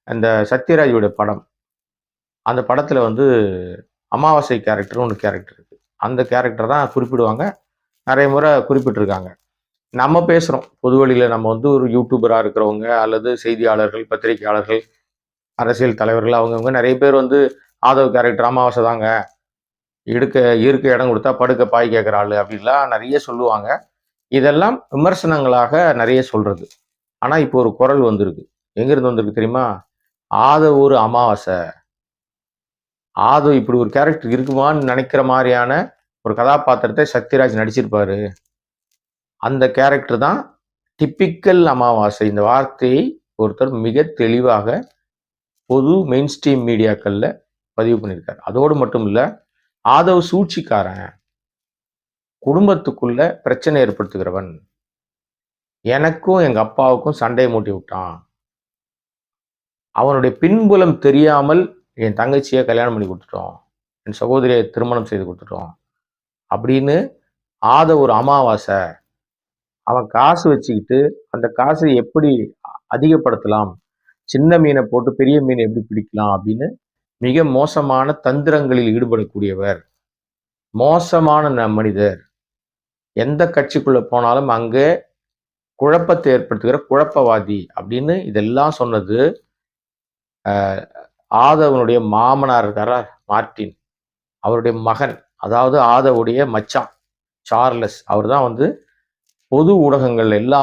அந்த சத்யராஜோட படம். அந்த படத்துல வந்து அமாவாசை கேரக்டர்னு ஒண்ணு கேரக்டர் இருக்கு. அந்த கேரக்டர் தான் குறிப்பிடுவாங்க. நெறைய முறை குறிப்பிட்டிருக்காங்க. நம்ம பேசுறோம். பொதுவெளியில நம்ம வந்து ஒரு யூடியூபரா இருக்கிறவங்க, அல்லது செய்தியாளர்கள், பத்திரிகையாளர்கள், அரசியல் தலைவர்கள் அவங்கவங்க நெறைய பேர் வந்து ஆதவ் கேரக்டர் அமாவாசை தாங்க. இருக்க இடம் குடுத்தா படுக்க பாய் கேட்கிற ஆளு அப்படின்லாம் நெறைய சொல்லுவாங்க. இதெல்லாம் விமர்சனங்களாக நெறைய சொல்றது. ஆனா, இப்போ ஒரு குரல் வந்திருக்கு. எங்கிருந்து வந்திருக்கு தெரியுமா? ஆதவ் ஒரு அமாவாசை. ஆதவ் இப்படி ஒரு கேரக்டர் இருக்குமான்னு நெனைக்கிற மாரியான ஒரு கதாபாத்திரத்தை சத்யராஜ் நடிச்சிருப்பாரு. அந்த கேரக்டர் தான் டிப்பிக்கல் அமாவாசை. இந்த வார்த்தையை ஒருத்தர் மிக தெளிவாக பொது மெயின் ஸ்ட்ரீம் மீடியாக்கள்ல பதிவு பண்ணியிருக்காரு. அதோடு மட்டும் இல்ல, ஆதவ் சூழ்ச்சிக்காரன். குடும்பத்துக்குள்ள பிரச்சனை ஏற்படுத்துகிறவன். எனக்கும் எங்க அப்பாவுக்கும் சண்டைய மூட்டி விட்டான். அவனுடைய பின்புலம் தெரியாமல் என் தங்கச்சிய கல்யாணம் பண்ணி குடுத்துட்டோம். என் சகோதரிய திருமணம் செய்து குடுத்துட்டோம். அப்படின்னு ஆதவ் ஒரு அமாவாசை. அவன் காசு வச்சுக்கிட்டு, அந்த காசை எப்படி அதிகப்படுத்தலாம்? சின்ன மீன போட்டு பெரிய மீன் எப்படி பிடிக்கலாம்? அப்படின்னு மிக மோசமான தந்திரங்களில் ஈடுபடக்கூடியவர். மோசமான மனிதர். எந்த கட்சிக்குள்ள போனாலும் அங்கே குழப்பத்தை ஏற்படுத்துகிற குழப்பவாதி அப்படின்னு இதெல்லாம் சொன்னது ஆதவனுடைய மாமனார் இருக்காரா மார்ட்டின், அவருடைய மகன், அதாவது ஆதவுடைய மச்சான் சார்லஸ். அவர் தான் வந்து பொது ஊடகங்கள் எல்லா